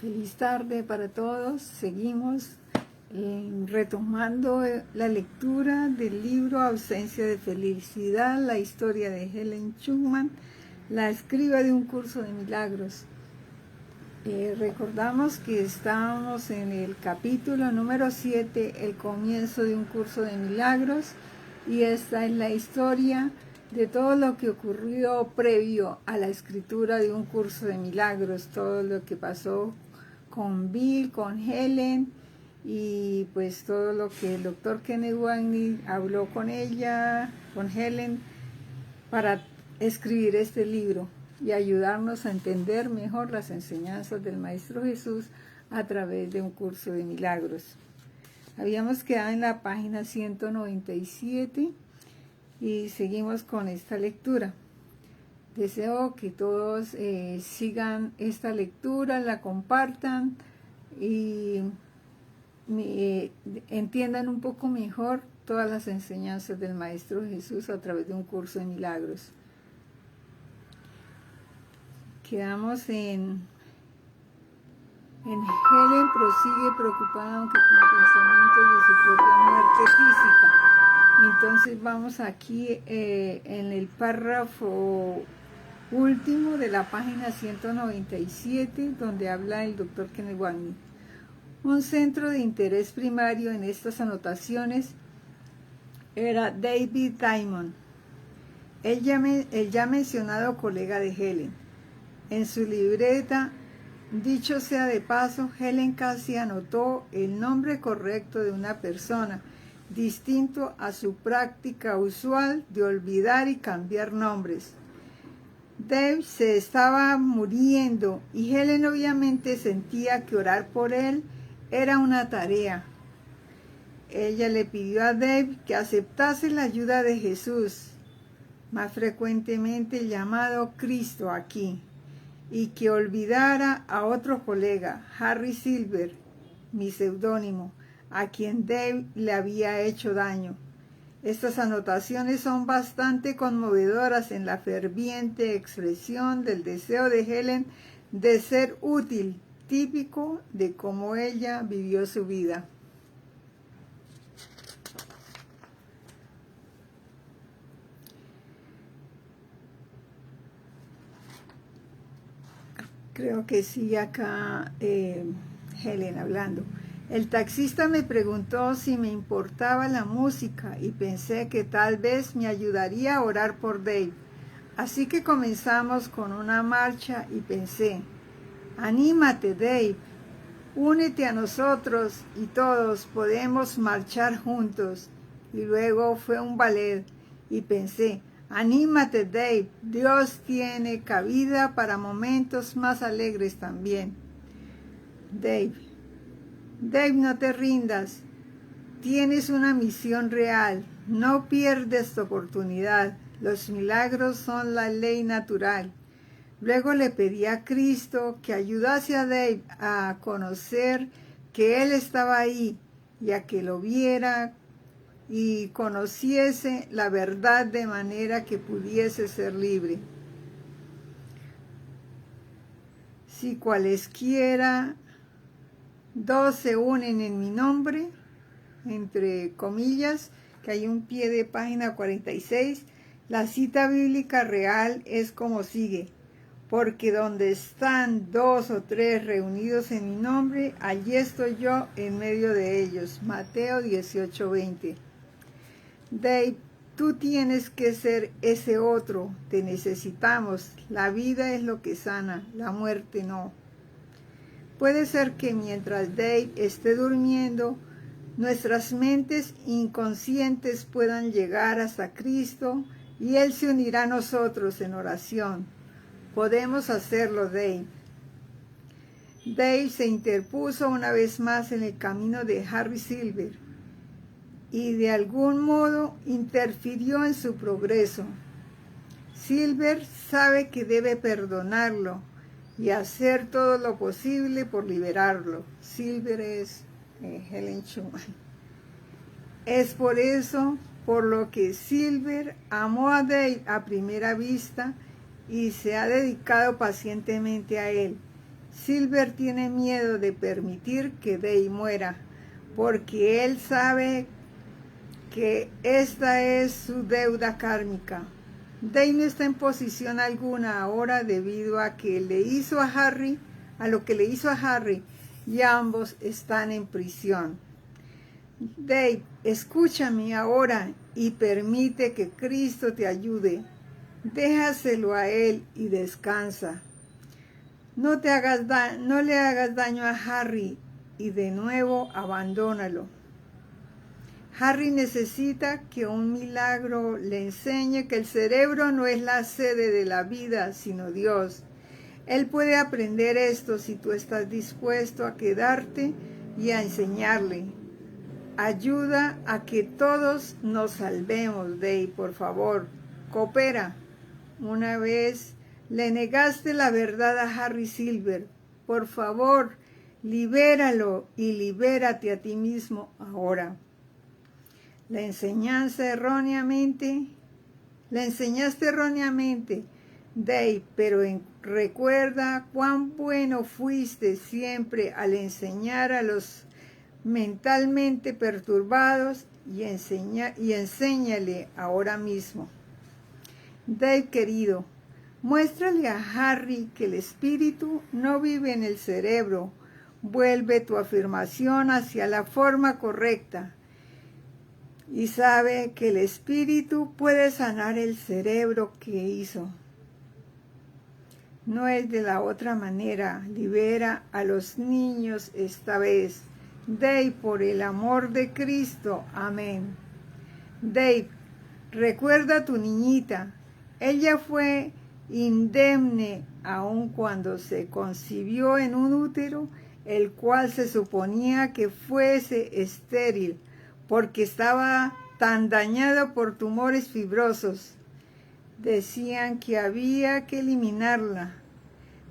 Feliz tarde para todos. Seguimos retomando la lectura del libro Ausencia de Felicidad, la historia de Helen Schucman, la escriba de un curso de milagros. Recordamos que estábamos en el capítulo número 7, el comienzo de un curso de milagros, y esta es la historia de todo lo que ocurrió previo a la escritura de un curso de milagros, todo lo que pasó con Bill, con Helen, y pues todo lo que el doctor Kenneth Wapnick habló con ella, con Helen, para escribir este libro y ayudarnos a entender mejor las enseñanzas del Maestro Jesús a través de un curso de milagros. Habíamos quedado en la página 197 y seguimos con esta lectura. Deseo que todos sigan esta lectura, la compartan y entiendan un poco mejor todas las enseñanzas del Maestro Jesús a través de un curso de milagros. Quedamos en Helen prosigue preocupada aunque con pensamientos de su propia muerte física. Entonces vamos aquí en el párrafo último de la página 197, donde habla el doctor Kenneth Wapnick. Un centro de interés primario en estas anotaciones era David Diamond, el ya mencionado colega de Helen. En su libreta, dicho sea de paso, Helen casi anotó el nombre correcto de una persona, distinto a su práctica usual de olvidar y cambiar nombres. Dave se estaba muriendo y Helen obviamente sentía que orar por él era una tarea. Ella le pidió a Dave que aceptase la ayuda de Jesús, más frecuentemente llamado Cristo aquí, y que olvidara a otro colega, Harry Silver, mi seudónimo, a quien Dave le había hecho daño. Estas anotaciones son bastante conmovedoras en la ferviente expresión del deseo de Helen de ser útil, típico de cómo ella vivió su vida. Creo que sí, acá Helen hablando. El taxista me preguntó si me importaba la música y pensé que tal vez me ayudaría a orar por Dave. Así que comenzamos con una marcha y pensé, anímate Dave, únete a nosotros y todos podemos marchar juntos. Y luego fue un ballet y pensé, anímate Dave, Dios tiene cabida para momentos más alegres también. Dave, no te rindas, tienes una misión real, no pierdes tu oportunidad, los milagros son la ley natural. Luego le pedí a Cristo que ayudase a Dave a conocer que Él estaba ahí y a que lo viera y conociese la verdad de manera que pudiese ser libre. Si cualesquiera dos se unen en mi nombre, entre comillas, que hay un pie de página 46, la cita bíblica real es como sigue: porque donde están dos o tres reunidos en mi nombre, allí estoy yo en medio de ellos. Mateo 18:20. Dave, tú tienes que ser ese otro, te necesitamos. La vida es lo que sana, la muerte no. Puede ser que mientras Dave esté durmiendo, nuestras mentes inconscientes puedan llegar hasta Cristo y Él se unirá a nosotros en oración. Podemos hacerlo, Dave. Dave se interpuso una vez más en el camino de Harry Silver y de algún modo interfirió en su progreso. Silver sabe que debe perdonarlo y hacer todo lo posible por liberarlo. Silver es Helen Schucman. Es por eso por lo que Silver amó a Dave a primera vista y se ha dedicado pacientemente a él. Silver tiene miedo de permitir que Dave muera, porque él sabe que esta es su deuda kármica. Dave no está en posición alguna ahora debido a que le hizo a Harry, a lo que le hizo a Harry, y ambos están en prisión. Dave, escúchame ahora y permite que Cristo te ayude. Déjaselo a Él y descansa. No le hagas daño a Harry y de nuevo abandónalo. Harry necesita que un milagro le enseñe que el cerebro no es la sede de la vida, sino Dios. Él puede aprender esto si tú estás dispuesto a quedarte y a enseñarle. Ayuda a que todos nos salvemos, Dave, por favor. Coopera. Una vez le negaste la verdad a Harry Silver. Por favor, libéralo y libérate a ti mismo ahora. La enseñaste erróneamente, Dave, pero recuerda cuán bueno fuiste siempre al enseñar a los mentalmente perturbados y enséñale ahora mismo. Dave querido, muéstrale a Harry que el espíritu no vive en el cerebro. Vuelve tu afirmación hacia la forma correcta. Y sabe que el espíritu puede sanar el cerebro que hizo. No es de la otra manera. Libera a los niños esta vez. Dave, por el amor de Cristo. Amén. Dave, recuerda a tu niñita. Ella fue indemne aun cuando se concibió en un útero, el cual se suponía que fuese estéril, porque estaba tan dañado por tumores fibrosos. Decían que había que eliminarla,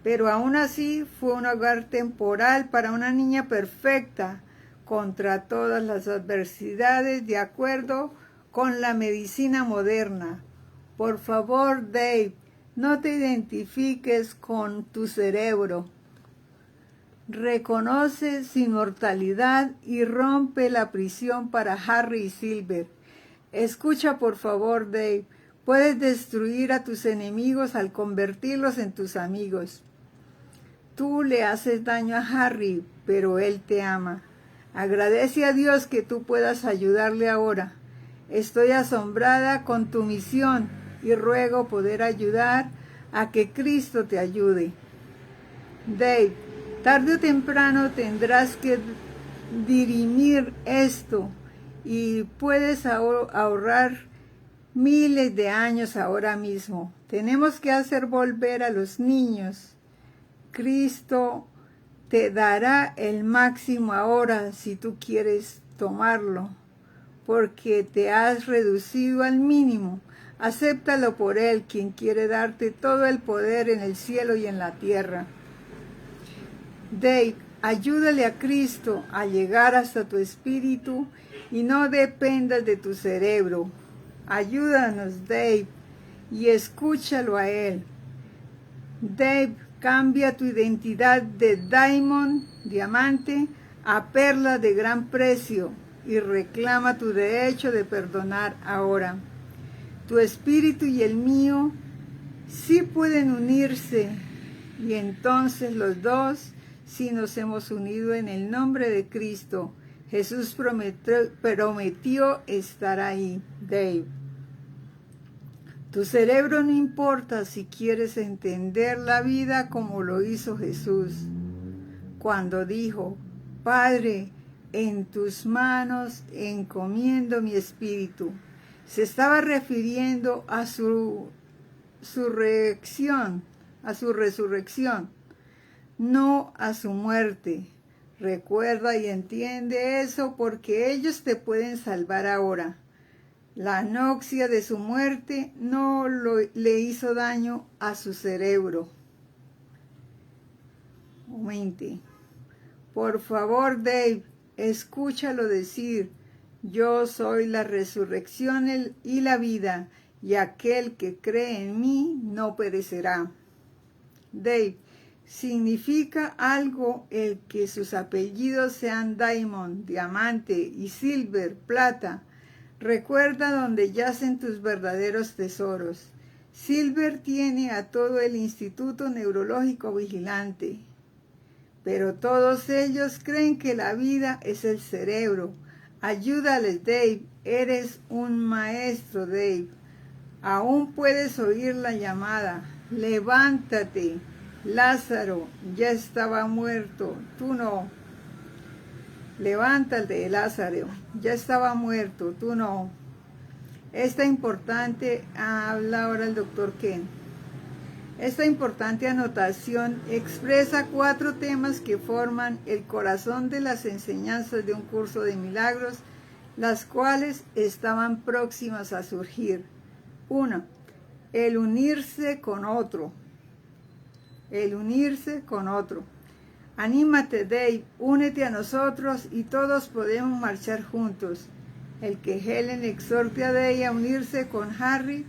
pero aún así fue un hogar temporal para una niña perfecta, contra todas las adversidades, de acuerdo con la medicina moderna. Por favor, Dave, no te identifiques con tu cerebro. Reconoce su inmortalidad y rompe la prisión para Harry y Silver. Escucha, por favor, Dave. Puedes destruir a tus enemigos al convertirlos en tus amigos. Tú le haces daño a Harry, pero él te ama. Agradece a Dios que tú puedas ayudarle ahora. Estoy asombrada con tu misión y ruego poder ayudar a que Cristo te ayude. Dave, tarde o temprano tendrás que dirimir esto y puedes ahorrar miles de años ahora mismo. Tenemos que hacer volver a los niños. Cristo te dará el máximo ahora si tú quieres tomarlo, porque te has reducido al mínimo. Acéptalo por Él, quien quiere darte todo el poder en el cielo y en la tierra. Dave, ayúdale a Cristo a llegar hasta tu espíritu y no dependas de tu cerebro. Ayúdanos, Dave, y escúchalo a Él. Dave, cambia tu identidad de Diamond, diamante, a perla de gran precio y reclama tu derecho de perdonar ahora. Tu espíritu y el mío sí pueden unirse, y entonces los dos, si nos hemos unido en el nombre de Cristo, Jesús prometió estar ahí. Dave, tu cerebro no importa si quieres entender la vida como lo hizo Jesús, cuando dijo: Padre, en tus manos encomiendo mi espíritu. Se estaba refiriendo a su resurrección, no a su muerte. Recuerda y entiende eso, porque ellos te pueden salvar ahora. La anoxia de su muerte no le hizo daño a su cerebro. Por favor, Dave, escúchalo decir: yo soy la resurrección y la vida, y aquel que cree en mí no perecerá. Dave, ¿Significa algo el que sus apellidos sean Diamond, diamante, y Silver, plata? Recuerda donde yacen tus verdaderos tesoros. Silver tiene a todo el Instituto Neurológico vigilante, pero todos ellos creen que la vida es el cerebro. Ayúdales, Dave. Eres un maestro, Dave. Aún puedes oír la llamada. Levántate. Lázaro ya estaba muerto. Tú no. Levántate, Lázaro. Ya estaba muerto. Tú no. Esta importante, habla ahora el doctor Ken. Esta importante anotación expresa 4 temas que forman el corazón de las enseñanzas de un curso de milagros, las cuales estaban próximas a surgir. 1. El unirse con otro. El unirse con otro. Anímate, Dave, únete a nosotros y todos podemos marchar juntos. El que Helen exhorte a Dave a unirse con Harry,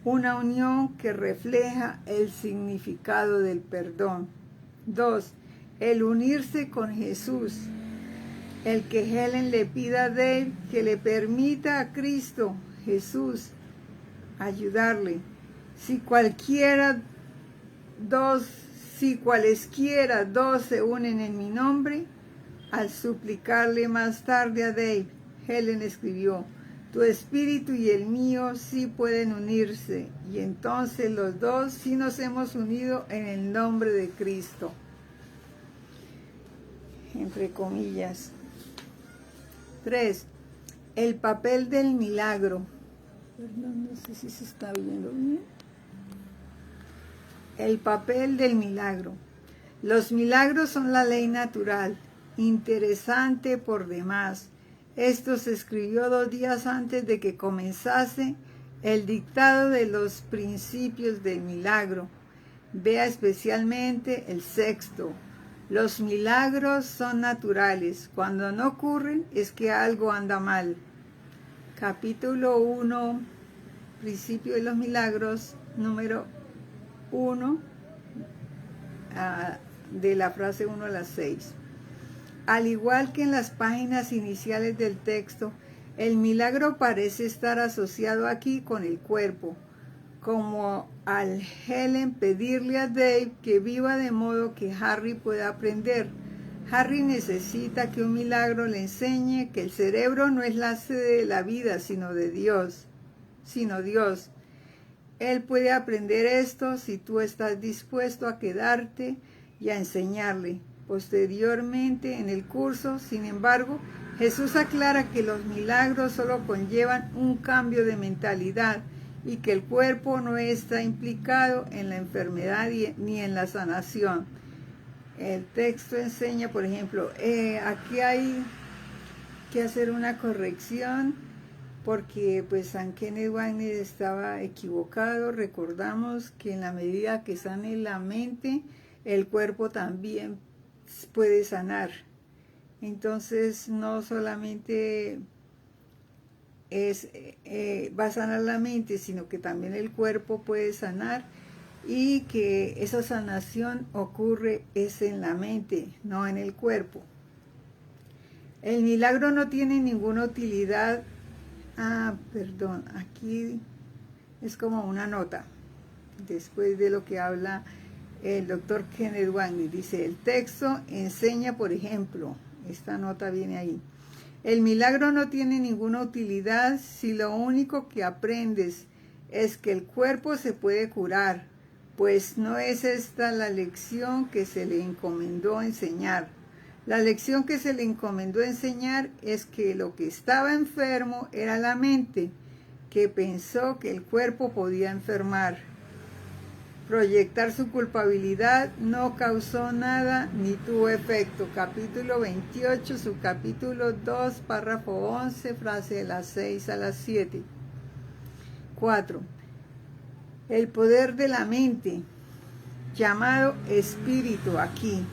una unión que refleja el significado del perdón. 2. El unirse con Jesús. El que Helen le pida a Dave que le permita a Cristo, Jesús, ayudarle. Si cualesquiera dos se unen en mi nombre, al suplicarle más tarde a Dave, Helen escribió: tu espíritu y el mío sí pueden unirse, y entonces los dos sí nos hemos unido en el nombre de Cristo. Entre comillas. 3. El papel del milagro. Perdón, no sé si se está viendo bien. El papel del milagro. Los milagros son la ley natural, interesante por demás. Esto se escribió 2 días antes de que comenzase el dictado de los principios del milagro. Vea especialmente el 6º. Los milagros son naturales. Cuando no ocurren es que algo anda mal. Capítulo 1, Principio de los Milagros, número 1, de la frase 1 a la 6. Al igual que en las páginas iniciales del texto, el milagro parece estar asociado aquí con el cuerpo, como al Helen pedirle a Dave que viva de modo que Harry pueda aprender. Harry necesita que un milagro le enseñe que el cerebro no es la sede de la vida, sino Dios. Él puede aprender esto si tú estás dispuesto a quedarte y a enseñarle. Posteriormente en el curso, sin embargo, Jesús aclara que los milagros solo conllevan un cambio de mentalidad y que el cuerpo no está implicado en la enfermedad ni en la sanación. El texto enseña, por ejemplo, aquí hay que hacer una corrección porque pues San Kenneth Wagner estaba equivocado. Recordamos que en la medida que sane la mente, el cuerpo también puede sanar. Entonces no solamente va a sanar la mente, sino que también el cuerpo puede sanar, y que esa sanación ocurre es en la mente, no en el cuerpo. El milagro no tiene ninguna utilidad. Aquí es como una nota después de lo que habla el doctor Kenneth Wagner. Dice: el texto enseña, por ejemplo, esta nota viene ahí: el milagro no tiene ninguna utilidad si lo único que aprendes es que el cuerpo se puede curar, pues no es esta la lección que se le encomendó enseñar. La lección que se le encomendó enseñar es que lo que estaba enfermo era la mente, que pensó que el cuerpo podía enfermar. Proyectar su culpabilidad no causó nada ni tuvo efecto. Capítulo 28, subcapítulo 2, párrafo 11, frase de las 6 a las 7. 4. El poder de la mente, llamado espíritu aquí,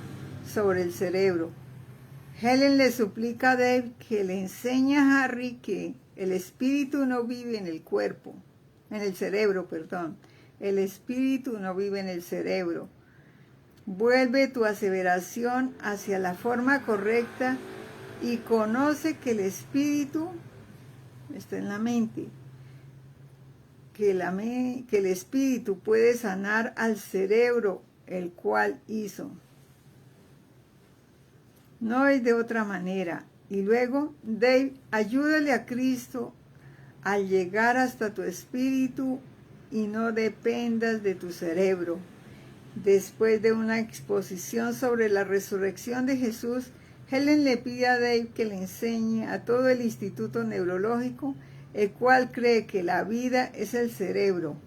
sobre el cerebro. Helen le suplica a Dave que le enseñe a Harry que el espíritu no vive en el cuerpo, en el cerebro, perdón. El espíritu no vive en el cerebro. Vuelve tu aseveración hacia la forma correcta y conoce que el espíritu está en la mente, que el espíritu puede sanar al cerebro, el cual hizo. No es de otra manera. Y luego, Dave, ayúdale a Cristo al llegar hasta tu espíritu y no dependas de tu cerebro. Después de una exposición sobre la resurrección de Jesús, Helen le pide a Dave que le enseñe a todo el Instituto Neurológico, el cual cree que la vida es el cerebro.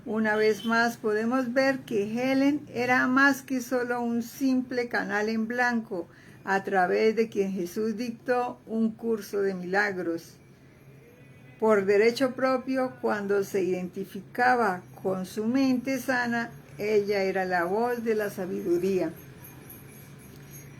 Una vez más podemos ver que Helen era más que solo un simple canal en blanco a través de quien Jesús dictó un curso de milagros. Por derecho propio, cuando se identificaba con su mente sana, ella era la voz de la sabiduría.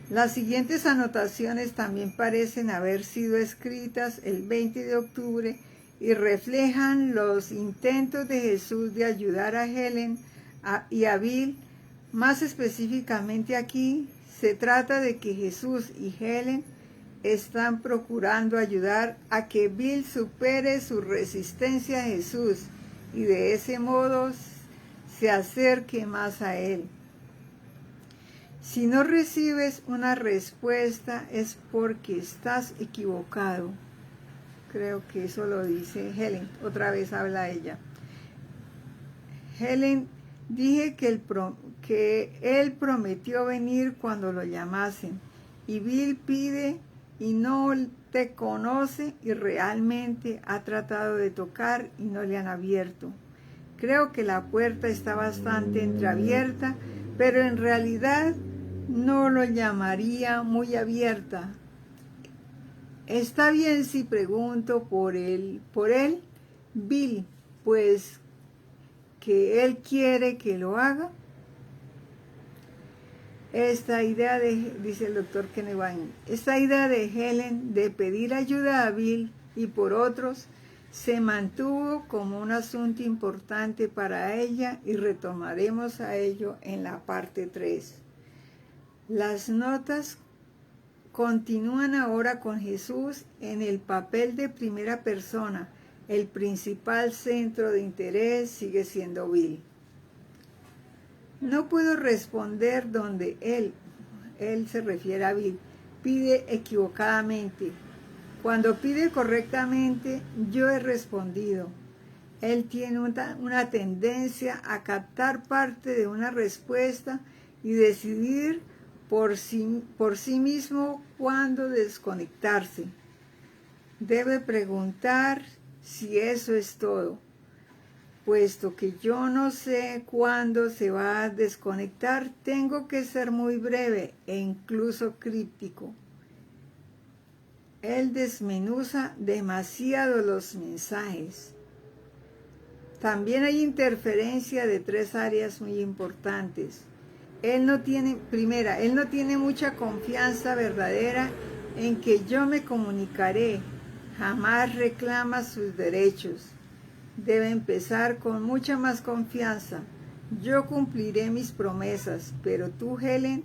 Las siguientes anotaciones también parecen haber sido escritas el 20 de octubre y reflejan los intentos de Jesús de ayudar a Helen y a Bill. Más específicamente aquí, se trata de que Jesús y Helen están procurando ayudar a que Bill supere su resistencia a Jesús y de ese modo se acerque más a Él. Si no recibes una respuesta es porque estás equivocado. Creo que eso lo dice Helen. Otra vez habla ella. Helen, dije que él prometió venir cuando lo llamasen. Y Bill pide y no te conoce y realmente ha tratado de tocar y no le han abierto. Creo que la puerta está bastante entreabierta, pero en realidad no lo llamaría muy abierta. Está bien si pregunto por él, Bill, pues que él quiere que lo haga. Esta idea dice el doctor Kenewan, esta idea de Helen de pedir ayuda a Bill y por otros se mantuvo como un asunto importante para ella y retomaremos a ello en la parte 3. Las notas continúan ahora con Jesús en el papel de primera persona. El principal centro de interés sigue siendo Bill. No puedo responder donde él se refiere a Bill, pide equivocadamente. Cuando pide correctamente, yo he respondido. Él tiene una tendencia a captar parte de una respuesta y decidir por sí mismo cuándo desconectarse. Debe preguntar si eso es todo. Puesto que yo no sé cuándo se va a desconectar, tengo que ser muy breve e incluso críptico. Él desmenuza demasiado los mensajes. También hay interferencia de 3 áreas muy importantes. Él no tiene mucha confianza verdadera en que yo me comunicaré. Jamás reclama sus derechos. Debe empezar con mucha más confianza. Yo cumpliré mis promesas, pero tú, Helen,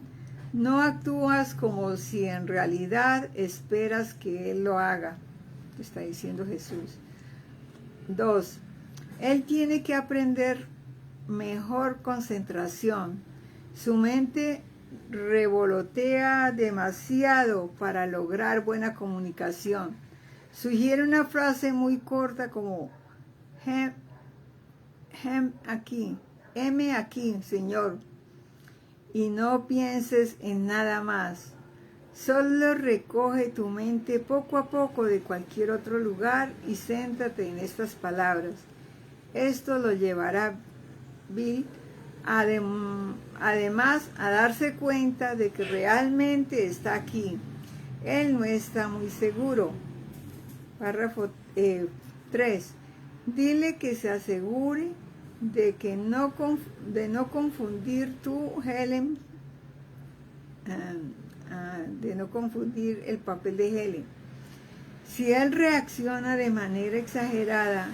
no actúas como si en realidad esperas que Él lo haga. Te está diciendo Jesús. 2. Él tiene que aprender mejor concentración. Su mente revolotea demasiado para lograr buena comunicación. Sugiere una frase muy corta como heme aquí, Señor, y no pienses en nada más. Solo recoge tu mente poco a poco de cualquier otro lugar y céntrate en estas palabras. Esto lo llevará Bill además a darse cuenta de que realmente está aquí. Él no está muy seguro. Párrafo 3. Dile que se asegure de no confundir Helen, de no confundir el papel de Helen. Si él reacciona de manera exagerada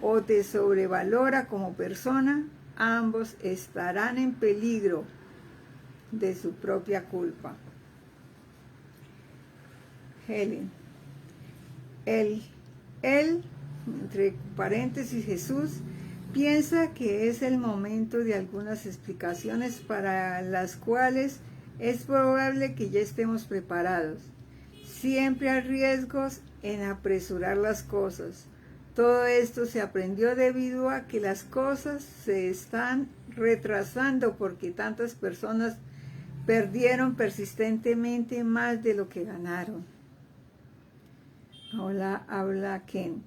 o te sobrevalora como persona, ambos estarán en peligro de su propia culpa. Helen. Él, entre paréntesis Jesús, piensa que es el momento de algunas explicaciones para las cuales es probable que ya estemos preparados. Siempre hay riesgos en apresurar las cosas. Todo esto se aprendió debido a que las cosas se están retrasando porque tantas personas perdieron persistentemente más de lo que ganaron. Hola, habla Ken.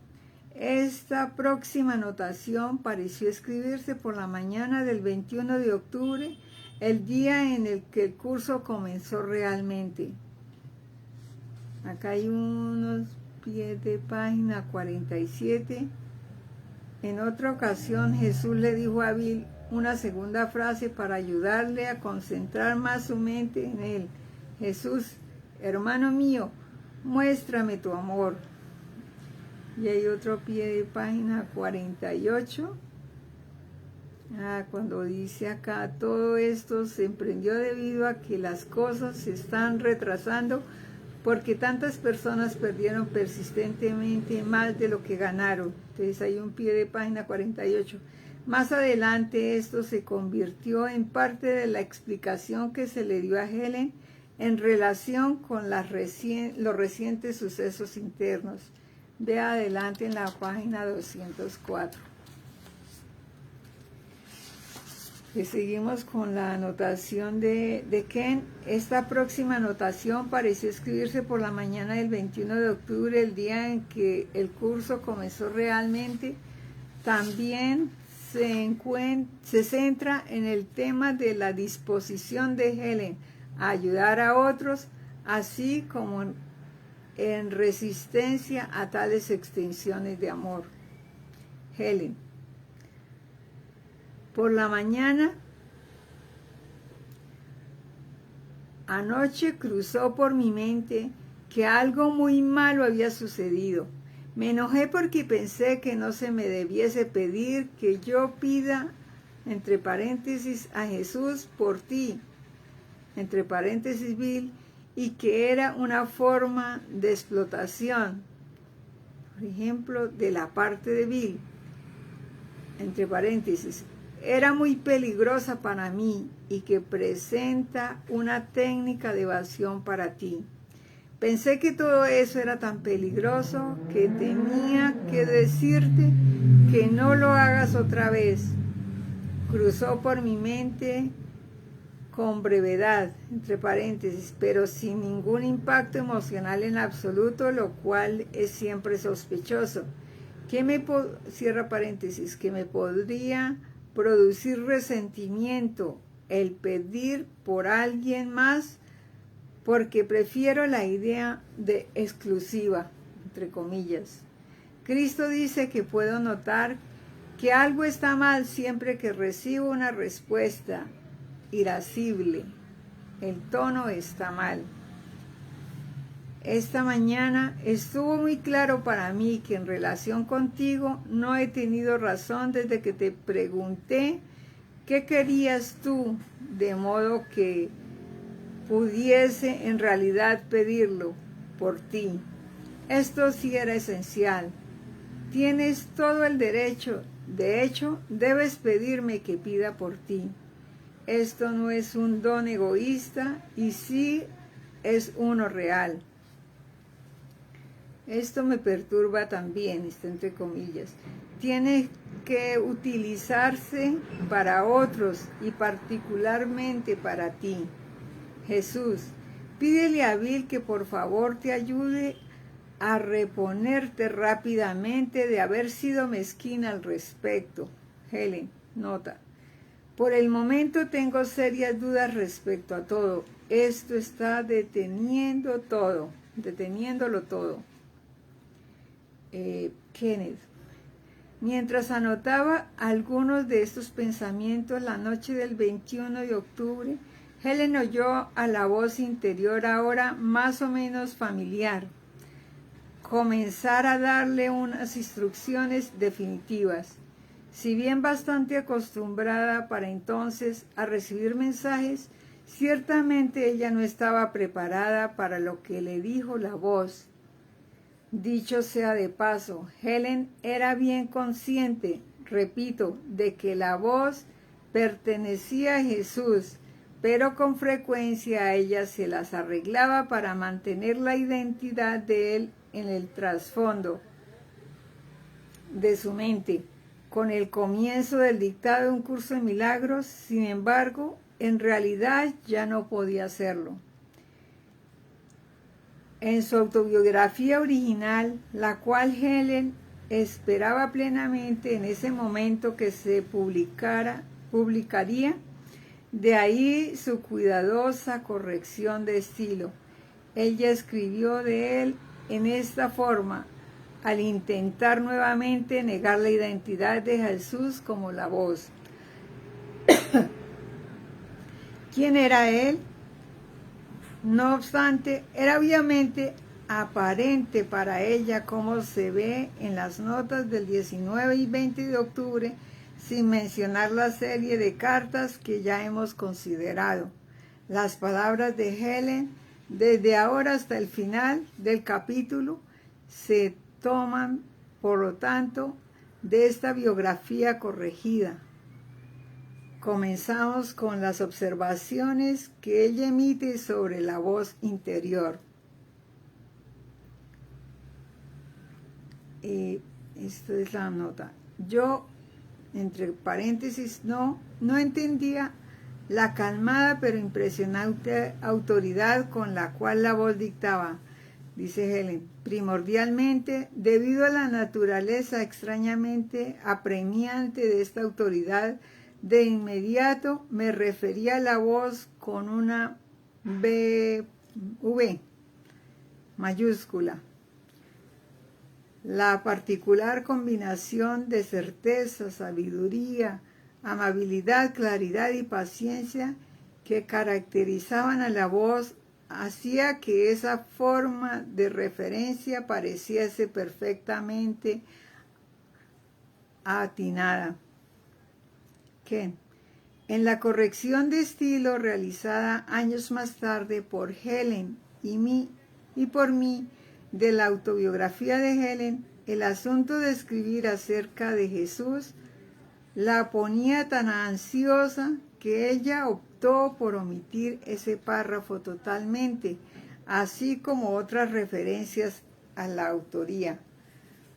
Esta próxima anotación pareció escribirse por la mañana del 21 de octubre, el día en el que el curso comenzó realmente. Acá hay unos pies de página 47. En otra ocasión Jesús le dijo a Bill una segunda frase para ayudarle a concentrar más su mente en él. Jesús, hermano mío, muéstrame tu amor. Y hay otro pie de página 48. Cuando dice acá, todo esto se emprendió debido a que las cosas se están retrasando porque tantas personas perdieron persistentemente más de lo que ganaron. Entonces hay un pie de página 48. Más adelante esto se convirtió en parte de la explicación que se le dio a Helen en relación con los recientes sucesos internos. Ve adelante en la página 204. Y seguimos con la anotación de Ken. Esta próxima anotación pareció escribirse por la mañana del 21 de octubre, el día en que el curso comenzó realmente. También se centra en el tema de la disposición de Helen a ayudar a otros, así como en resistencia a tales extensiones de amor. Helen. Por la mañana, anoche cruzó por mi mente que algo muy malo había sucedido. Me enojé porque pensé que no se me debiese pedir que yo pida, entre paréntesis, a Jesús por ti, entre paréntesis, Bill, y que era una forma de explotación, por ejemplo, de la parte de Bill, entre paréntesis, era muy peligrosa para mí y que presenta una técnica de evasión para ti. Pensé que todo eso era tan peligroso que tenía que decirte que no lo hagas otra vez. Cruzó por mi mente con brevedad, entre paréntesis, pero sin ningún impacto emocional en absoluto, lo cual es siempre sospechoso. Cierra paréntesis, que me podría producir resentimiento el pedir por alguien más, porque prefiero la idea de exclusiva, entre comillas. Cristo dice que puedo notar que algo está mal siempre que recibo una respuesta irascible. El tono está mal. Esta mañana estuvo muy claro para mí que en relación contigo no he tenido razón desde que te pregunté qué querías tú, de modo que pudiese en realidad pedirlo por ti. Esto sí era esencial. Tienes todo el derecho, de hecho, debes pedirme que pida por ti. Esto no es un don egoísta y sí es uno real. Esto me perturba también, está entre comillas. Tiene que utilizarse para otros y particularmente para ti. Jesús, pídele a Bill que por favor te ayude a reponerte rápidamente de haber sido mezquina al respecto. Helen, nota. Por el momento tengo serias dudas respecto a todo. Esto está deteniéndolo todo. Kenneth. Mientras anotaba algunos de estos pensamientos la noche del 21 de octubre, Helen oyó a la voz interior, ahora más o menos familiar, comenzar a darle unas instrucciones definitivas. Si bien bastante acostumbrada para entonces a recibir mensajes, ciertamente ella no estaba preparada para lo que le dijo la voz. Dicho sea de paso, Helen era bien consciente, repito, de que la voz pertenecía a Jesús, pero con frecuencia a ella se las arreglaba para mantener la identidad de él en el trasfondo de su mente. Con el comienzo del dictado de un curso de milagros, sin embargo, en realidad ya no podía hacerlo. En su autobiografía original, la cual Helen esperaba plenamente en ese momento que se publicaría, de ahí su cuidadosa corrección de estilo. Ella escribió de él en esta forma, al intentar nuevamente negar la identidad de Jesús como la voz. ¿Quién era él? No obstante, era obviamente aparente para ella, como se ve en las notas del 19 y 20 de octubre, sin mencionar la serie de cartas que ya hemos considerado. Las palabras de Helen, desde ahora hasta el final del capítulo, se toman, por lo tanto, de esta biografía corregida. Comenzamos con las observaciones que ella emite sobre la voz interior. Esto es la nota. Yo, entre paréntesis, no entendía la calmada pero impresionante autoridad con la cual la voz dictaba, dice Helen, primordialmente debido a la naturaleza extrañamente apremiante de esta autoridad. De inmediato me refería a la voz con una V mayúscula. La particular combinación de certeza, sabiduría, amabilidad, claridad y paciencia que caracterizaban a la voz hacía que esa forma de referencia pareciese perfectamente atinada. En la corrección de estilo realizada años más tarde por Helen y por mí de la autobiografía de Helen, el asunto de escribir acerca de Jesús la ponía tan ansiosa que ella optó por omitir ese párrafo totalmente, así como otras referencias a la autoría.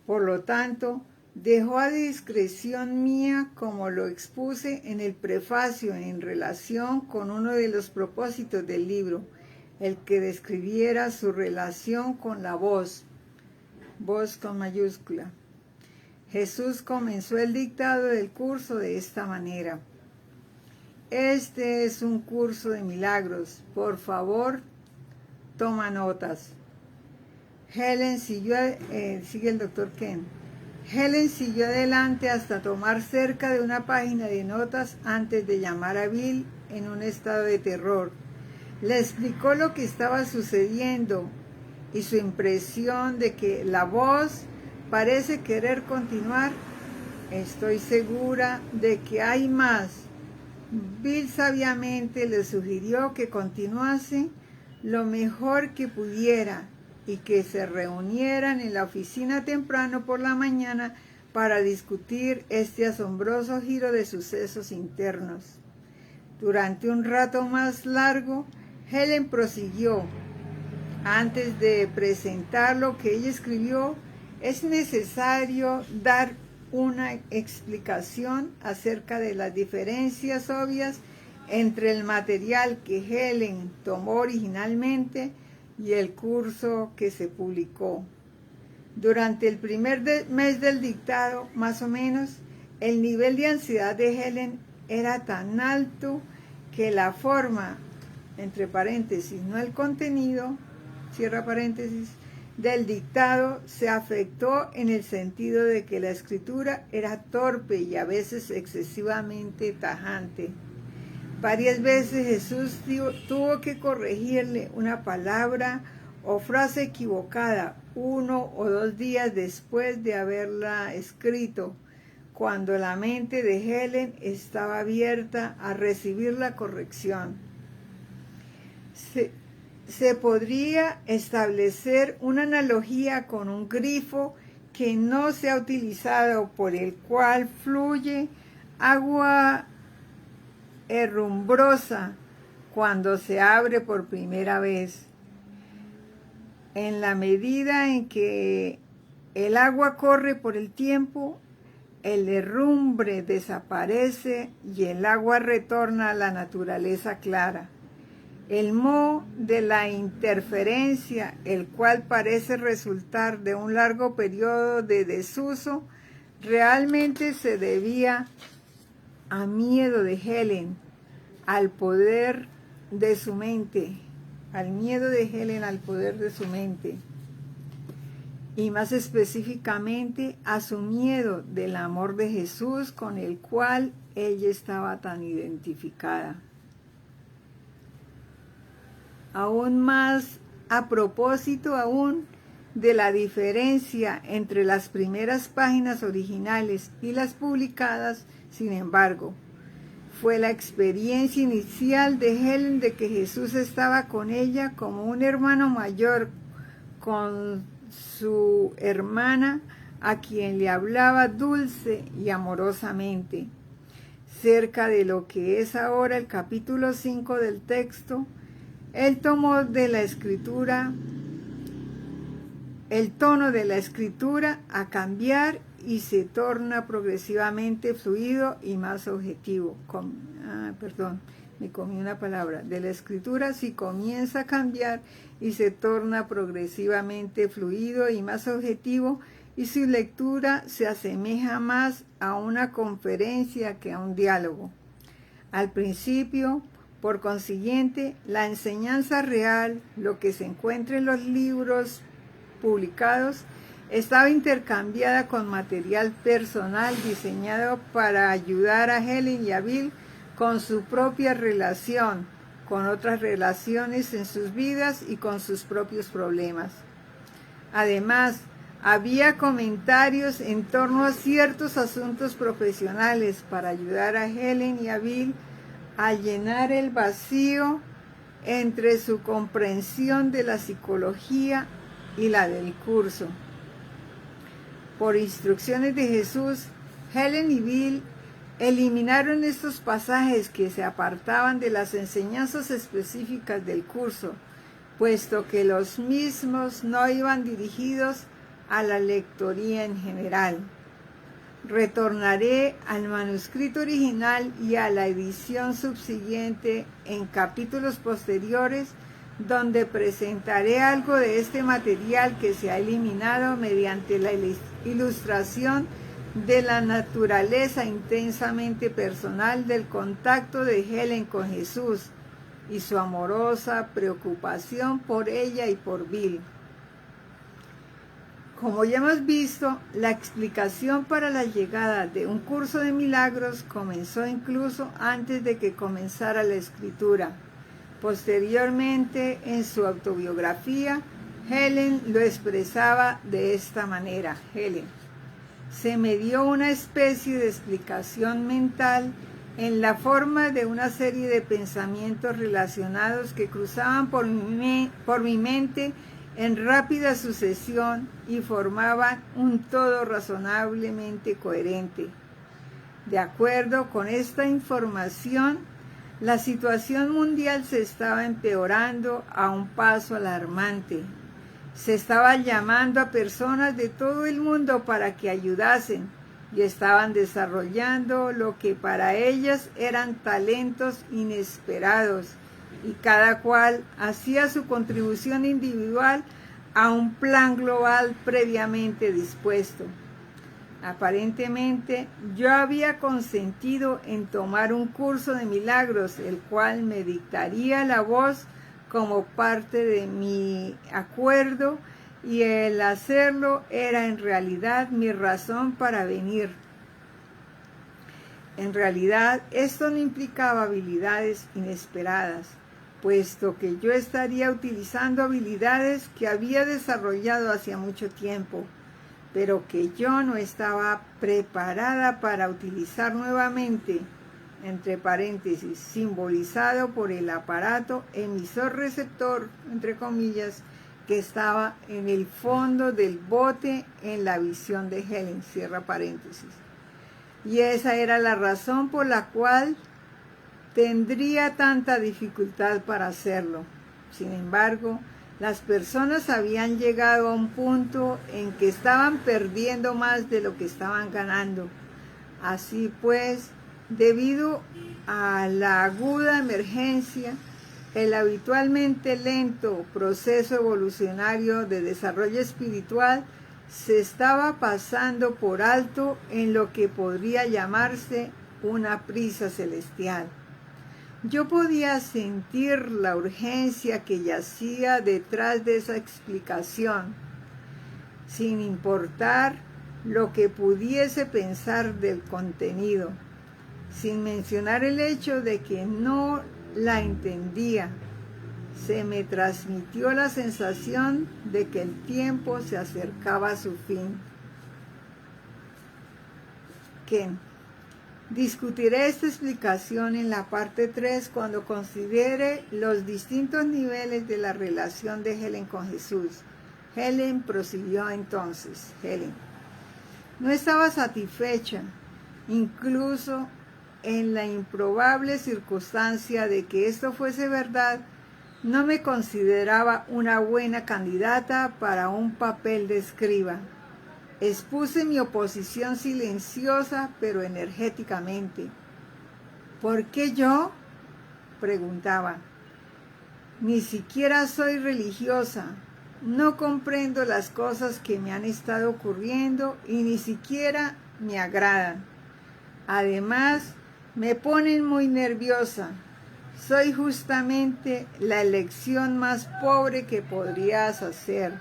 Por lo tanto, dejó a discreción mía, como lo expuse en el prefacio en relación con uno de los propósitos del libro, el que describiera su relación con la voz con mayúscula. Jesús comenzó el dictado del curso de esta manera. Este es un curso de milagros. Por favor, toma notas. Helen siguió, sigue el doctor Ken. Helen siguió adelante hasta tomar cerca de una página de notas antes de llamar a Bill en un estado de terror. Le explicó lo que estaba sucediendo y su impresión de que la voz parece querer continuar. Estoy segura de que hay más. Bill sabiamente le sugirió que continuase lo mejor que pudiera y que se reunieran en la oficina temprano por la mañana para discutir este asombroso giro de sucesos internos. Durante un rato más largo, Helen prosiguió. Antes de presentar lo que ella escribió, es necesario dar una explicación acerca de las diferencias obvias entre el material que Helen tomó originalmente y el curso que se publicó. Durante el primer mes del dictado, más o menos, el nivel de ansiedad de Helen era tan alto que la forma, entre paréntesis, no el contenido, cierra paréntesis, del dictado se afectó en el sentido de que la escritura era torpe y a veces excesivamente tajante. Varias veces Jesús tuvo que corregirle una palabra o frase equivocada 1 o 2 días después de haberla escrito, cuando la mente de Helen estaba abierta a recibir la corrección. Se podría establecer una analogía con un grifo que no se ha utilizado, por el cual fluye agua herrumbrosa cuando se abre por primera vez. En la medida en que el agua corre por el tiempo, el herrumbre desaparece y el agua retorna a la naturaleza clara. El moho de la interferencia, el cual parece resultar de un largo periodo de desuso, realmente se debía a miedo de Helen, al poder de su mente, al miedo de Helen al poder de su mente, y más específicamente a su miedo del amor de Jesús con el cual ella estaba tan identificada. Aún más a propósito aún de la diferencia entre las primeras páginas originales y las publicadas, sin embargo, fue la experiencia inicial de Helen de que Jesús estaba con ella como un hermano mayor con su hermana, a quien le hablaba dulce y amorosamente. Cerca de lo que es ahora el capítulo 5 del texto, él tomó de la escritura, el tono de la escritura a cambiar y se torna progresivamente fluido y más objetivo. Me comí una palabra. De la escritura sí comienza a cambiar y se torna progresivamente fluido y más objetivo, y su lectura se asemeja más a una conferencia que a un diálogo. Al principio, por consiguiente, la enseñanza real, lo que se encuentra en los libros publicados, estaba intercambiada con material personal diseñado para ayudar a Helen y a Bill con su propia relación, con otras relaciones en sus vidas y con sus propios problemas. Además, había comentarios en torno a ciertos asuntos profesionales para ayudar a Helen y a Bill a llenar el vacío entre su comprensión de la psicología y la del curso. Por instrucciones de Jesús, Helen y Bill eliminaron estos pasajes que se apartaban de las enseñanzas específicas del curso, puesto que los mismos no iban dirigidos a la lectoría en general. Retornaré al manuscrito original y a la edición subsiguiente en capítulos posteriores, donde presentaré algo de este material que se ha eliminado mediante la ilustración de la naturaleza intensamente personal del contacto de Helen con Jesús y su amorosa preocupación por ella y por Bill. Como ya hemos visto, la explicación para la llegada de un curso de milagros comenzó incluso antes de que comenzara la escritura. Posteriormente, en su autobiografía, Helen lo expresaba de esta manera. Helen: se me dio una especie de explicación mental en la forma de una serie de pensamientos relacionados que cruzaban por mi mente en rápida sucesión y formaban un todo razonablemente coherente. De acuerdo con esta información, la situación mundial se estaba empeorando a un paso alarmante. Se estaba llamando a personas de todo el mundo para que ayudasen y estaban desarrollando lo que para ellas eran talentos inesperados, y cada cual hacía su contribución individual a un plan global previamente dispuesto. Aparentemente, yo había consentido en tomar un curso de milagros, el cual me dictaría la voz como parte de mi acuerdo, y el hacerlo era en realidad mi razón para venir. En realidad, esto no implicaba habilidades inesperadas, puesto que yo estaría utilizando habilidades que había desarrollado hacía mucho tiempo. pero que yo no estaba preparada para utilizar nuevamente, entre paréntesis, simbolizado por el aparato emisor-receptor, entre comillas, que estaba en el fondo del bote en la visión de Helen, cierra paréntesis. Y esa era la razón por la cual tendría tanta dificultad para hacerlo. Sin embargo, las personas habían llegado a un punto en que estaban perdiendo más de lo que estaban ganando. Así pues, debido a la aguda emergencia, el habitualmente lento proceso evolucionario de desarrollo espiritual se estaba pasando por alto en lo que podría llamarse una prisa celestial. Yo podía sentir la urgencia que yacía detrás de esa explicación, sin importar lo que pudiese pensar del contenido, sin mencionar el hecho de que no la entendía. Se me transmitió la sensación de que el tiempo se acercaba a su fin. Ken. Discutiré esta explicación en la parte 3 cuando considere los distintos niveles de la relación de Helen con Jesús. Helen prosiguió entonces. Helen no estaba satisfecha, incluso en la improbable circunstancia de que esto fuese verdad. No me consideraba una buena candidata para un papel de escriba. Expuse mi oposición silenciosa pero energéticamente. ¿Por qué yo?, preguntaba. Ni siquiera soy religiosa. No comprendo las cosas que me han estado ocurriendo y ni siquiera me agradan. Además, me ponen muy nerviosa. Soy justamente la elección más pobre que podrías hacer.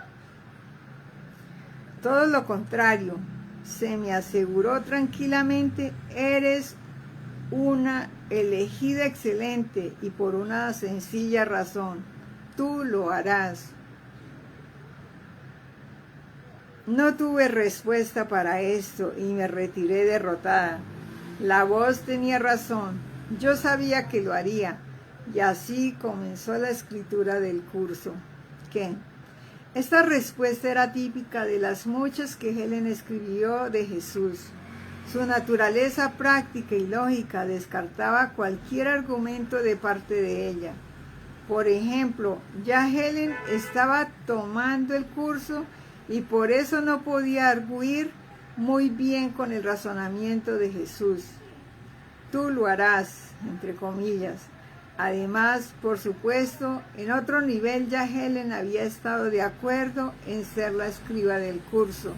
Todo lo contrario, se me aseguró tranquilamente, eres una elegida excelente y por una sencilla razón, tú lo harás. No tuve respuesta para esto y me retiré derrotada. La voz tenía razón, yo sabía que lo haría, y así comenzó la escritura del curso. Ken. Esta respuesta era típica de las muchas que Helen escribió de Jesús. Su naturaleza práctica y lógica descartaba cualquier argumento de parte de ella. Por ejemplo, ya Helen estaba tomando el curso y por eso no podía arguir muy bien con el razonamiento de Jesús. Tú lo harás, entre comillas. Además, por supuesto, en otro nivel ya Helen había estado de acuerdo en ser la escriba del curso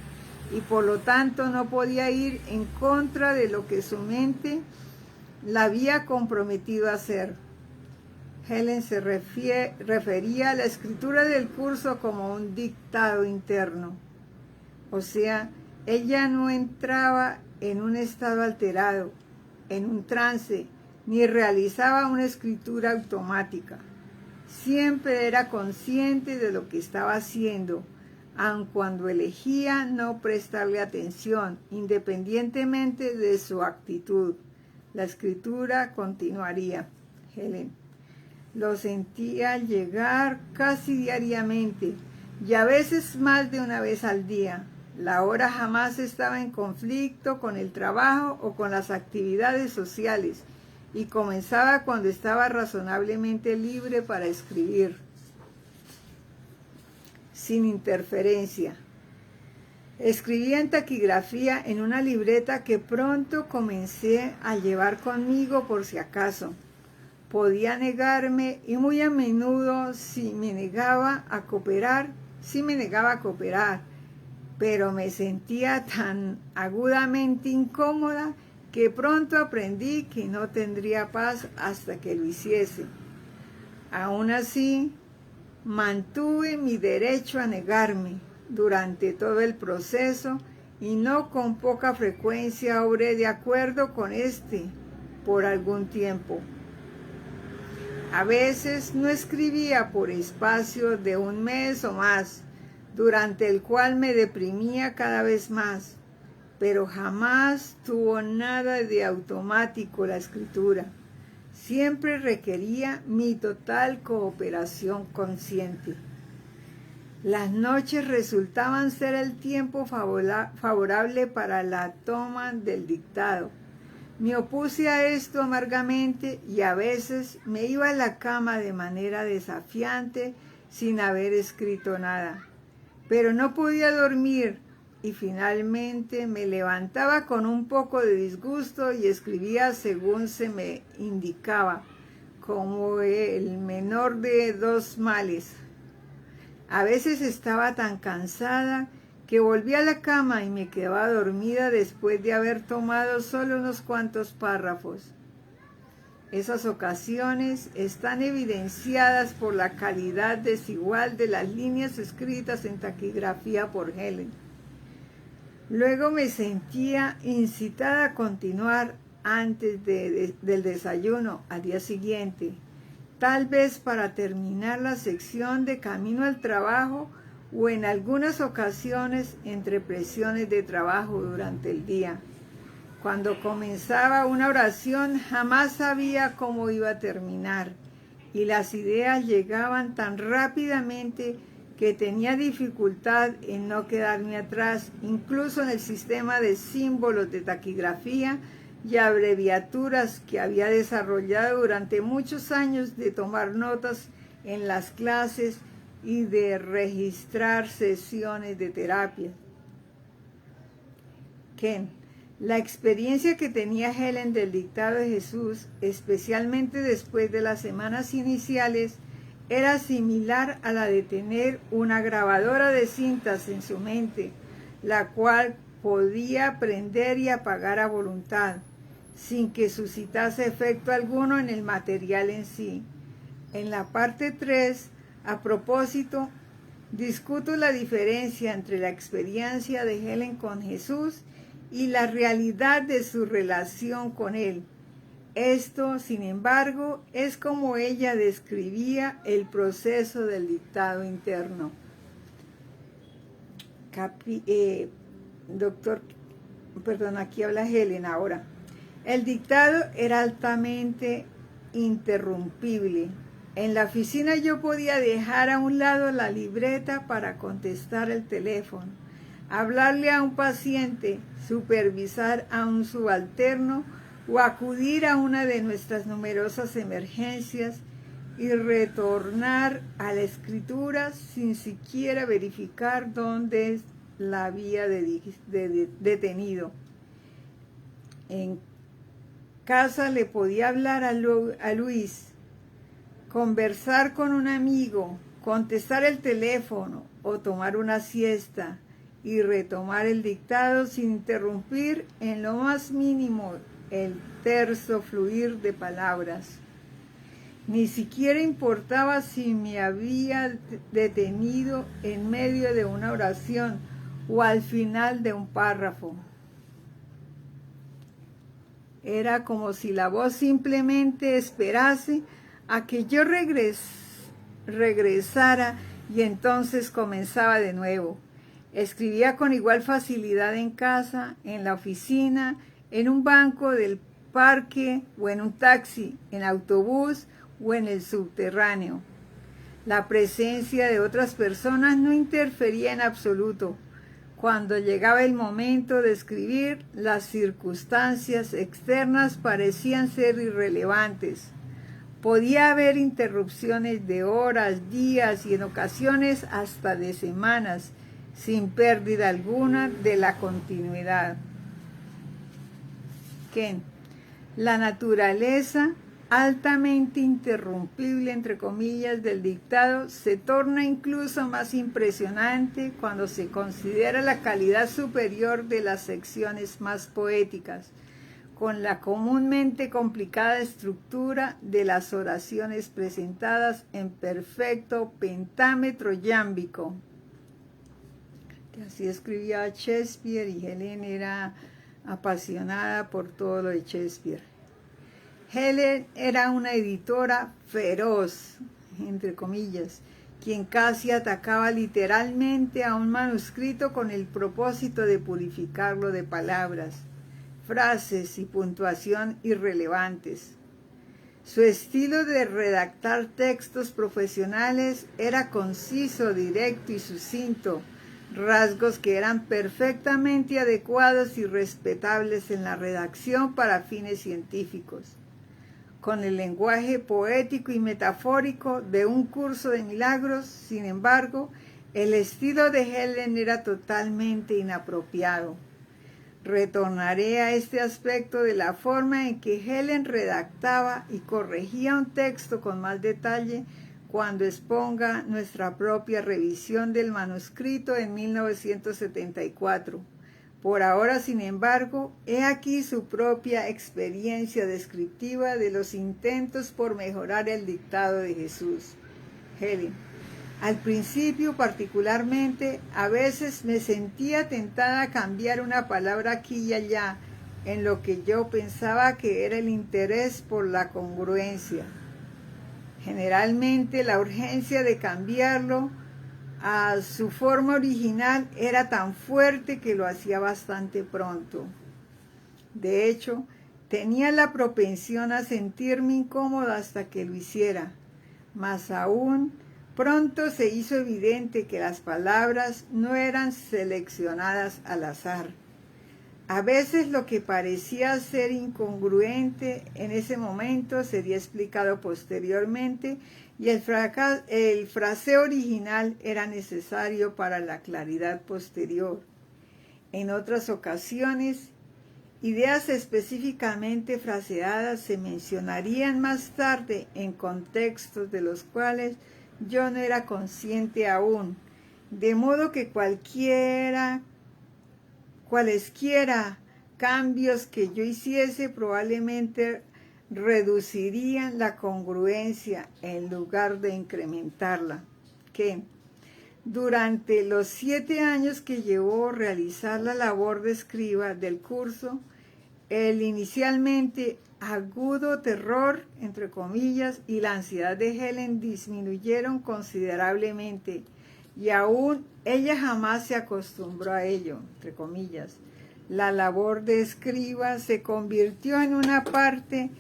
y por lo tanto no podía ir en contra de lo que su mente la había comprometido a hacer. Helen se refería a la escritura del curso como un dictado interno. O sea, ella no entraba en un estado alterado, en un trance, ni realizaba una escritura automática. Siempre era consciente de lo que estaba haciendo, aun cuando elegía no prestarle atención, independientemente de su actitud. La escritura continuaría. Helen lo sentía al llegar casi diariamente, y a veces más de una vez al día. La hora jamás estaba en conflicto con el trabajo o con las actividades sociales, y comenzaba cuando estaba razonablemente libre para escribir, sin interferencia. Escribía en taquigrafía en una libreta que pronto comencé a llevar conmigo por si acaso. Podía negarme y muy a menudo sí me negaba a cooperar, pero me sentía tan agudamente incómoda que pronto aprendí que no tendría paz hasta que lo hiciese. Aún así, mantuve mi derecho a negarme durante todo el proceso y no con poca frecuencia obré de acuerdo con este por algún tiempo. A veces no escribía por espacio de un mes o más, durante el cual me deprimía cada vez más, pero jamás tuvo nada de automático la escritura. Siempre requería mi total cooperación consciente. Las noches resultaban ser el tiempo favorable para la toma del dictado. Me opuse a esto amargamente y a veces me iba a la cama de manera desafiante sin haber escrito nada. Pero no podía dormir y finalmente me levantaba con un poco de disgusto y escribía según se me indicaba, como el menor de dos males. A veces estaba tan cansada que volvía a la cama y me quedaba dormida después de haber tomado solo unos cuantos párrafos. Esas ocasiones están evidenciadas por la calidad desigual de las líneas escritas en taquigrafía por Helen. Luego me sentía incitada a continuar antes del desayuno al día siguiente, tal vez para terminar la sección de camino al trabajo o en algunas ocasiones entre presiones de trabajo durante el día. Cuando comenzaba una oración jamás sabía cómo iba a terminar y las ideas llegaban tan rápidamente que tenía dificultad en no quedarme atrás, incluso en el sistema de símbolos de taquigrafía y abreviaturas que había desarrollado durante muchos años de tomar notas en las clases y de registrar sesiones de terapia. Ken, la experiencia que tenía Helen del dictado de Jesús, especialmente después de las semanas iniciales, era similar a la de tener una grabadora de cintas en su mente, la cual podía prender y apagar a voluntad, sin que suscitase efecto alguno en el material en sí. En la parte 3, a propósito, discuto la diferencia entre la experiencia de Helen con Jesús y la realidad de su relación con él. Esto, sin embargo, es como ella describía el proceso del dictado interno. Aquí habla Helen ahora. El dictado era altamente interrumpible. En la oficina yo podía dejar a un lado la libreta para contestar el teléfono, hablarle a un paciente, supervisar a un subalterno o acudir a una de nuestras numerosas emergencias y retornar a la escritura sin siquiera verificar dónde la había detenido. En casa le podía hablar a Luis, conversar con un amigo, contestar el teléfono o tomar una siesta y retomar el dictado sin interrumpir en lo más mínimo el terso fluir de palabras. Ni siquiera importaba si me había detenido en medio de una oración o al final de un párrafo. Era como si la voz simplemente esperase a que yo regresara y entonces comenzaba de nuevo. Escribía con igual facilidad en casa, en la oficina, en un banco del parque o en un taxi, en autobús o en el subterráneo. La presencia de otras personas no interfería en absoluto. Cuando llegaba el momento de escribir, las circunstancias externas parecían ser irrelevantes. Podía haber interrupciones de horas, días y en ocasiones hasta de semanas, sin pérdida alguna de la continuidad. Ken, la naturaleza altamente interrumpible, entre comillas, del dictado se torna incluso más impresionante cuando se considera la calidad superior de las secciones más poéticas, con la comúnmente complicada estructura de las oraciones presentadas en perfecto pentámetro yámbico. Así escribía Shakespeare y Helen era apasionada por todo lo de Shakespeare. Helen era una editora feroz, entre comillas, quien casi atacaba literalmente a un manuscrito con el propósito de purificarlo de palabras, frases y puntuación irrelevantes. Su estilo de redactar textos profesionales era conciso, directo y sucinto, rasgos que eran perfectamente adecuados y respetables en la redacción para fines científicos. Con el lenguaje poético y metafórico de un curso de milagros, sin embargo, el estilo de Helen era totalmente inapropiado. Retornaré a este aspecto de la forma en que Helen redactaba y corregía un texto con más detalle cuando exponga nuestra propia revisión del manuscrito en 1974. Por ahora, sin embargo, he aquí su propia experiencia descriptiva de los intentos por mejorar el dictado de Jesús. Helen: al principio particularmente, a veces me sentía tentada a cambiar una palabra aquí y allá en lo que yo pensaba que era el interés por la congruencia. Generalmente la urgencia de cambiarlo a su forma original era tan fuerte que lo hacía bastante pronto. De hecho, tenía la propensión a sentirme incómoda hasta que lo hiciera. Más aún, pronto se hizo evidente que las palabras no eran seleccionadas al azar. A veces lo que parecía ser incongruente en ese momento sería explicado posteriormente y el fraseo original era necesario para la claridad posterior. En otras ocasiones, ideas específicamente fraseadas se mencionarían más tarde en contextos de los cuales yo no era consciente aún, de modo que cualesquiera cambios que yo hiciese probablemente reducirían la congruencia en lugar de incrementarla. Que durante los 7 años que llevó realizar la labor de escriba del curso, el inicialmente agudo terror, entre comillas, y la ansiedad de Helen disminuyeron considerablemente, y aún ella jamás se acostumbró a ello, entre comillas. La labor de escriba se convirtió en una parte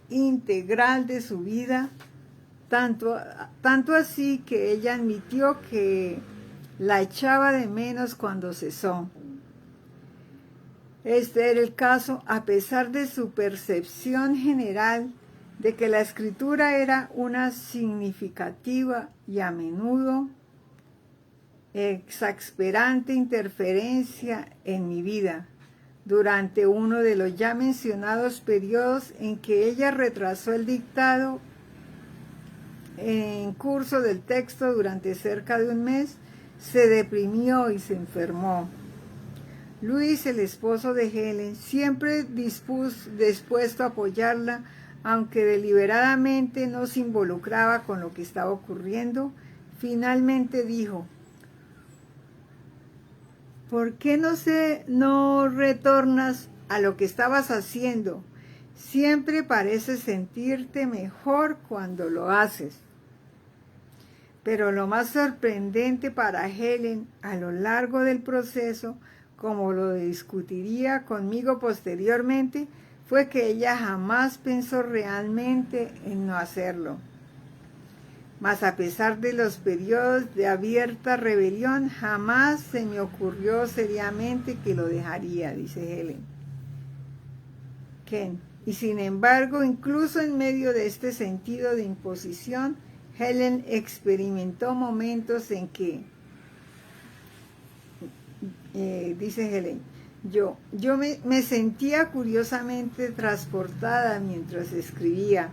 integral de su vida, tanto así que ella admitió que la echaba de menos cuando cesó. Este era el caso a pesar de su percepción general de que la escritura era una significativa y a menudo exasperante interferencia en mi vida. Durante uno de los ya mencionados periodos en que ella retrasó el dictado en curso del texto durante cerca de un mes, se deprimió y se enfermó. Luis, el esposo de Helen, siempre dispuesto a apoyarla, aunque deliberadamente no se involucraba con lo que estaba ocurriendo, finalmente dijo: ¿por qué no retornas a lo que estabas haciendo? Siempre pareces sentirte mejor cuando lo haces. Pero lo más sorprendente para Helen a lo largo del proceso, como lo discutiría conmigo posteriormente, fue que ella jamás pensó realmente en no hacerlo. Mas a pesar de los periodos de abierta rebelión, jamás se me ocurrió seriamente que lo dejaría, dice Helen. Ken. Y sin embargo, incluso en medio de este sentido de imposición, Helen experimentó momentos en que, dice Helen, yo me sentía curiosamente transportada mientras escribía.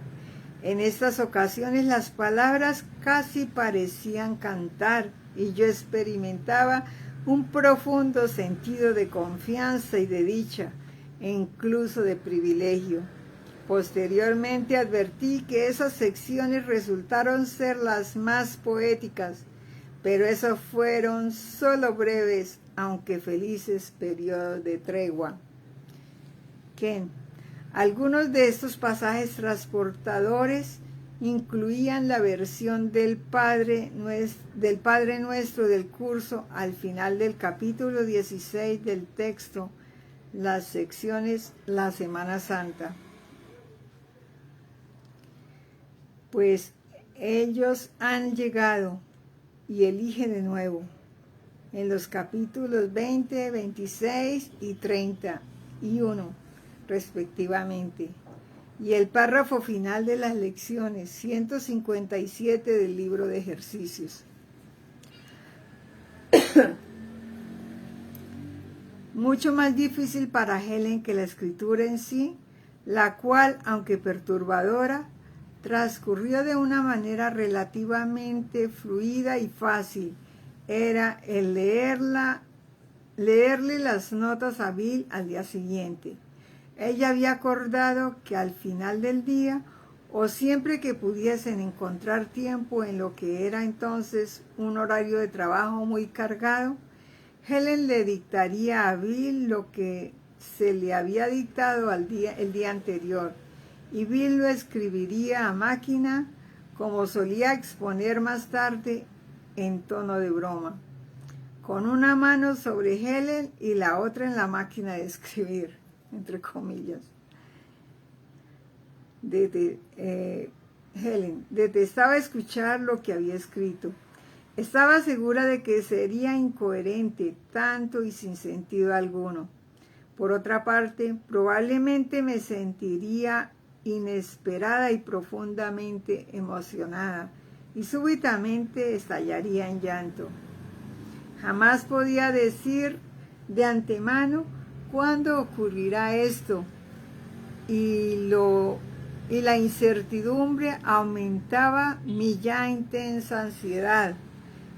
En estas ocasiones las palabras casi parecían cantar y yo experimentaba un profundo sentido de confianza y de dicha, e incluso de privilegio. Posteriormente advertí que esas secciones resultaron ser las más poéticas, pero esos fueron solo breves, aunque felices periodos de tregua. Ken. Algunos de estos pasajes transportadores incluían la versión del Padre Nuestro del curso al final del capítulo 16 del texto, las secciones La Semana Santa. Pues ellos han llegado y elige de nuevo en los capítulos 20, 26 y 31 respectivamente, y el párrafo final de las lecciones 157 del libro de ejercicios. Mucho más difícil para Helen que la escritura en sí, la cual, aunque perturbadora, transcurrió de una manera relativamente fluida y fácil, era el leerle las notas a Bill al día siguiente. Ella había acordado que al final del día, o siempre que pudiesen encontrar tiempo en lo que era entonces un horario de trabajo muy cargado, Helen le dictaría a Bill lo que se le había dictado el día anterior, y Bill lo escribiría a máquina, como solía exponer más tarde en tono de broma, con una mano sobre Helen y la otra en la máquina de escribir, entre comillas. Helen detestaba escuchar lo que había escrito. Estaba segura de que sería incoherente, tanto y sin sentido alguno. Por otra parte, probablemente me sentiría inesperada y profundamente emocionada, y súbitamente estallaría en llanto. Jamás podía decir de antemano cuándo ocurrirá esto, y la incertidumbre aumentaba mi ya intensa ansiedad.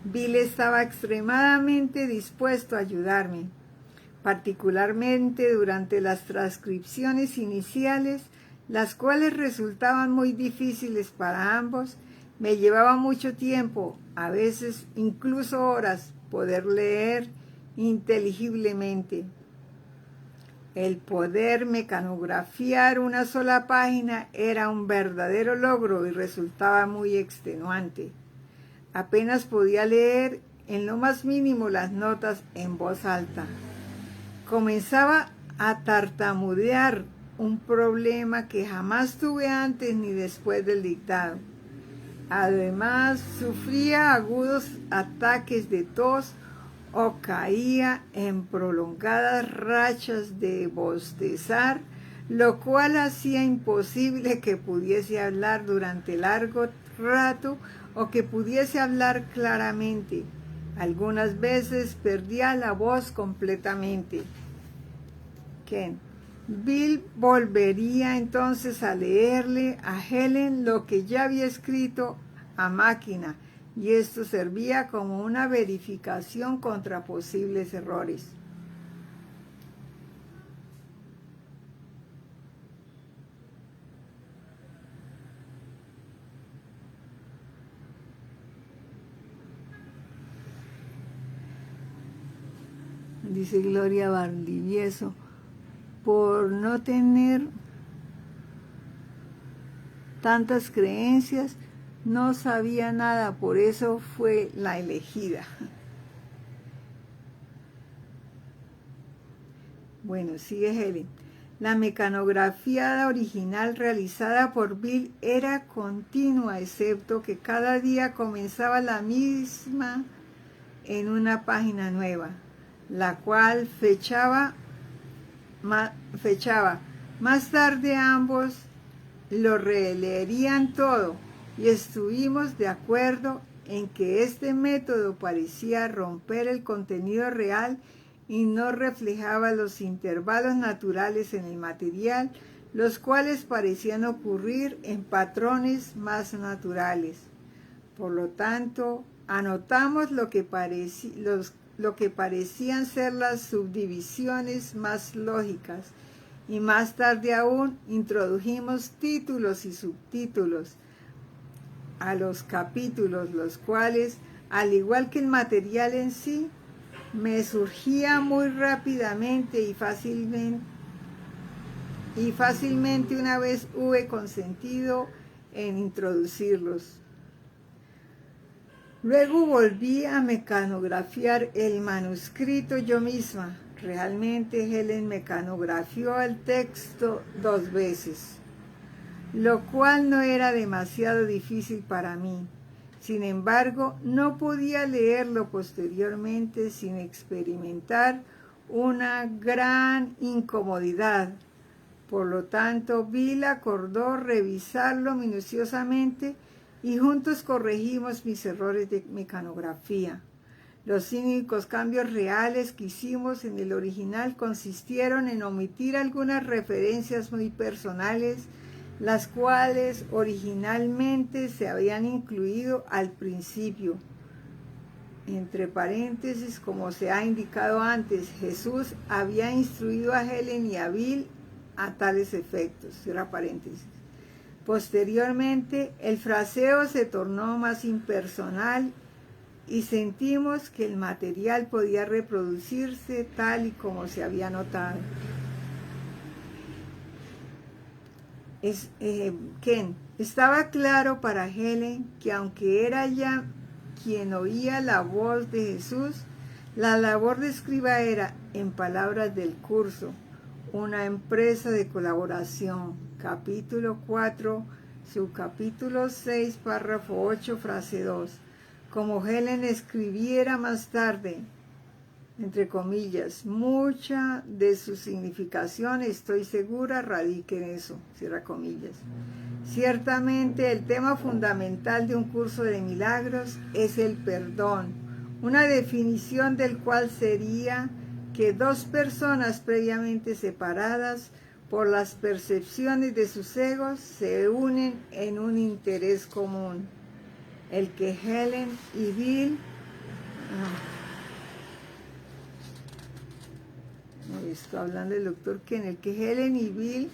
Bill estaba extremadamente dispuesto a ayudarme, particularmente durante las transcripciones iniciales, las cuales resultaban muy difíciles para ambos. Me llevaba mucho tiempo, a veces incluso horas, poder leer inteligiblemente. El poder mecanografiar una sola página era un verdadero logro y resultaba muy extenuante. Apenas podía leer en lo más mínimo las notas en voz alta. Comenzaba a tartamudear, un problema que jamás tuve antes ni después del dictado. Además, sufría agudos ataques de tos o caía en prolongadas rachas de bostezar, lo cual hacía imposible que pudiese hablar durante largo rato o que pudiese hablar claramente. Algunas veces perdía la voz completamente. Bill volvería entonces a leerle a Helen lo que ya había escrito a máquina, y esto servía como una verificación contra posibles errores. Dice Gloria Valdivieso, por no tener tantas creencias, no sabía nada, por eso fue la elegida. Bueno, sigue Helen. La mecanografía original realizada por Bill era continua, excepto que cada día comenzaba la misma en una página nueva, la cual fechaba. Más tarde ambos lo releerían todo, y estuvimos de acuerdo en que este método parecía romper el contenido real y no reflejaba los intervalos naturales en el material, los cuales parecían ocurrir en patrones más naturales. Por lo tanto, anotamos lo que parecían ser las subdivisiones más lógicas, y más tarde aún introdujimos títulos y subtítulos a los capítulos, los cuales, al igual que el material en sí, me surgía muy rápidamente y fácilmente una vez hube consentido en introducirlos. Luego volví a mecanografiar el manuscrito yo misma. Realmente Helen mecanografió el texto 2 veces, lo cual no era demasiado difícil para mí. Sin embargo, no podía leerlo posteriormente sin experimentar una gran incomodidad. Por lo tanto, Bill acordó revisarlo minuciosamente y juntos corregimos mis errores de mecanografía. Los únicos cambios reales que hicimos en el original consistieron en omitir algunas referencias muy personales, las cuales originalmente se habían incluido al principio. Entre paréntesis, como se ha indicado antes, Jesús había instruido a Helen y a Bill a tales efectos. Cierra paréntesis. Posteriormente, el fraseo se tornó más impersonal y sentimos que el material podía reproducirse tal y como se había notado. Ken, estaba claro para Helen que aunque era ella quien oía la voz de Jesús, la labor de escriba era, en palabras del curso, una empresa de colaboración. Capítulo 4, subcapítulo 6, párrafo 8, frase 2. Como Helen escribiera más tarde, entre comillas, mucha de su significación, estoy segura, radica en eso, cierra comillas. Ciertamente el tema fundamental de un curso de milagros es el perdón, una definición del cual sería que 2 personas previamente separadas por las percepciones de sus egos se unen en un interés común, el que Helen y Bill estoy hablando del doctor Ken, el que Helen y Bill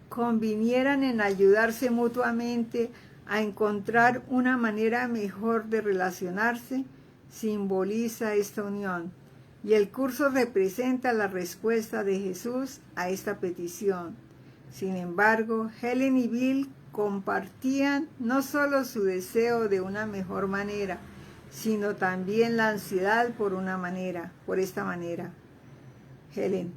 convinieran en ayudarse mutuamente a encontrar una manera mejor de relacionarse, simboliza esta unión. Y el curso representa la respuesta de Jesús a esta petición. Sin embargo, Helen y Bill compartían no solo su deseo de una mejor manera, sino también la ansiedad por esta manera. Helen: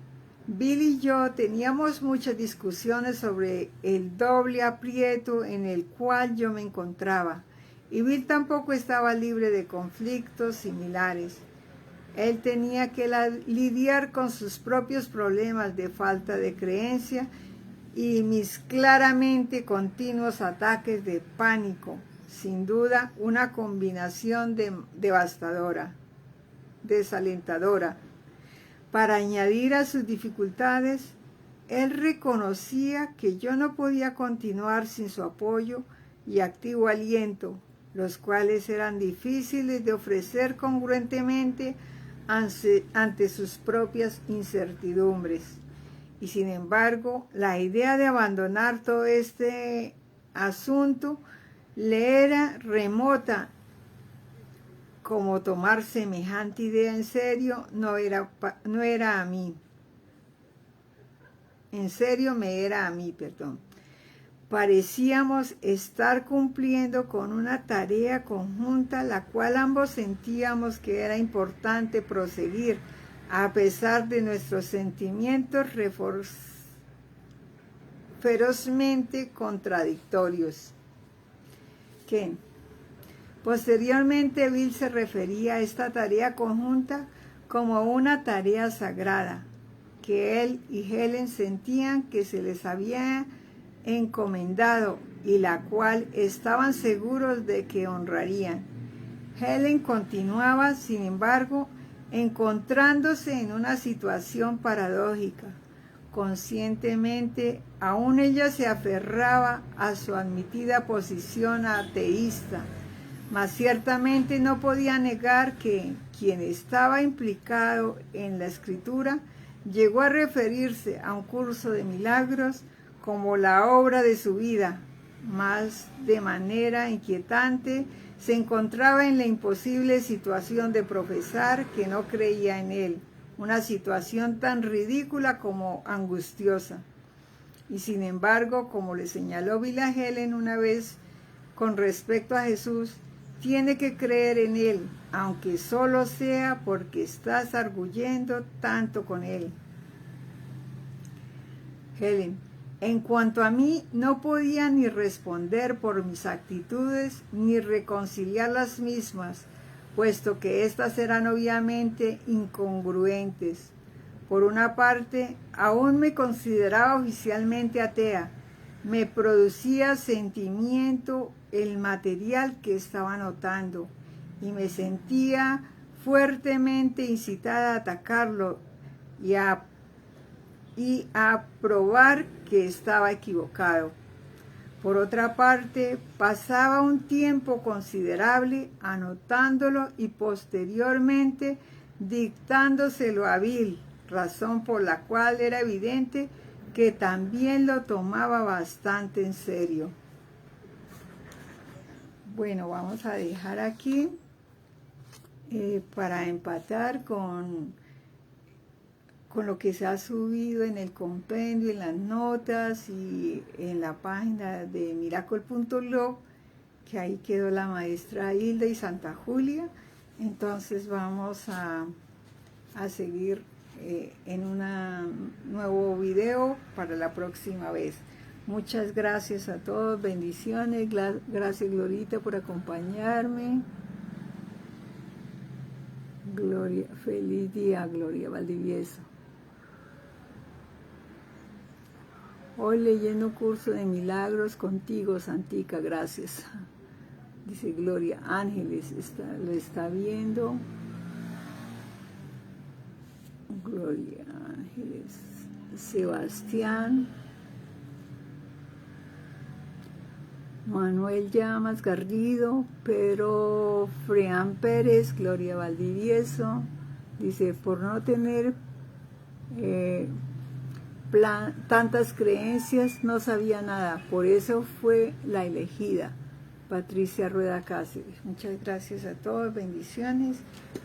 Bill y yo teníamos muchas discusiones sobre el doble aprieto en el cual yo me encontraba, y Bill tampoco estaba libre de conflictos similares. Él tenía que lidiar con sus propios problemas de falta de creencia y mis claramente continuos ataques de pánico. Sin duda, una combinación devastadora, desalentadora. Para añadir a sus dificultades, él reconocía que yo no podía continuar sin su apoyo y activo aliento, los cuales eran difíciles de ofrecer congruentemente ante sus propias incertidumbres. Y sin embargo, la idea de abandonar todo este asunto le era remota. Como tomar semejante idea en serio no era a mí. En serio me era a mí, perdón. Parecíamos estar cumpliendo con una tarea conjunta, la cual ambos sentíamos que era importante proseguir, a pesar de nuestros sentimientos ferozmente contradictorios. Ken: posteriormente, Bill se refería a esta tarea conjunta como una tarea sagrada, que él y Helen sentían que se les había encomendado y la cual estaban seguros de que honrarían. Helen continuaba, sin embargo, encontrándose en una situación paradójica. Conscientemente, aún ella se aferraba a su admitida posición ateísta, mas ciertamente no podía negar que quien estaba implicado en la escritura llegó a referirse a un curso de milagros como la obra de su vida. Más de manera inquietante, se encontraba en la imposible situación de profesar que no creía en él, una situación tan ridícula como angustiosa. Y sin embargo, como le señaló Villa Helen una vez con respecto a Jesús, tiene que creer en Él, aunque solo sea porque estás arguyendo tanto con Él. Helen: en cuanto a mí, no podía ni responder por mis actitudes, ni reconciliar las mismas, puesto que éstas eran obviamente incongruentes. Por una parte, aún me consideraba oficialmente atea. Me producía sentimiento el material que estaba notando, y me sentía fuertemente incitada a atacarlo y a probar que estaba equivocado. Por otra parte, pasaba un tiempo considerable anotándolo y posteriormente dictándoselo a Bill, razón por la cual era evidente que también lo tomaba bastante en serio. Bueno, vamos a dejar aquí para empatar con lo que se ha subido en el compendio, en las notas y en la página de Miracle.blog, que ahí quedó la maestra Hilda y Santa Julia. Entonces vamos a seguir en un nuevo video para la próxima vez. Muchas gracias a todos, bendiciones. Gracias, Glorita, por acompañarme. Gloria, feliz día, Gloria Valdivieso. Hoy leyendo curso de milagros contigo, Santica, gracias. Dice Gloria Ángeles, lo está viendo. Gloria Ángeles. Sebastián. Manuel Llamas Garrido, Pedro Freán Pérez, Gloria Valdivieso. Dice, por no tener tantas creencias, no sabía nada, por eso fue la elegida. Patricia Rueda Cáceres. Muchas gracias a todos, bendiciones.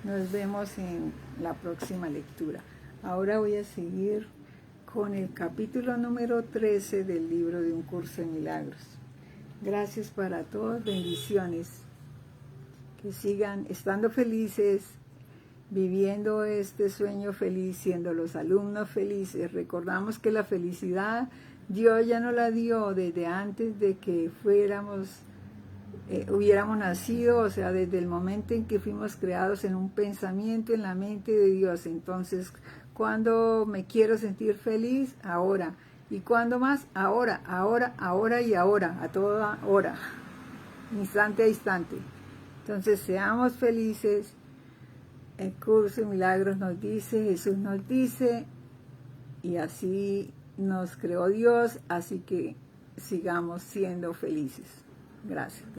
Nos vemos en la próxima lectura. Ahora voy a seguir con el capítulo número 13 del libro de Un Curso de Milagros. Gracias para todos, bendiciones. Que sigan estando felices, viviendo este sueño feliz, siendo los alumnos felices. Recordamos que la felicidad Dios ya nos la dio desde antes de que hubiéramos nacido, o sea, desde el momento en que fuimos creados en un pensamiento en la mente de Dios. Entonces, cuando me quiero sentir feliz, ahora. ¿Y cuándo más? Ahora, ahora, ahora y ahora, a toda hora, instante a instante. Entonces, seamos felices. El curso de milagros nos dice, Jesús nos dice, y así nos creó Dios, así que sigamos siendo felices. Gracias.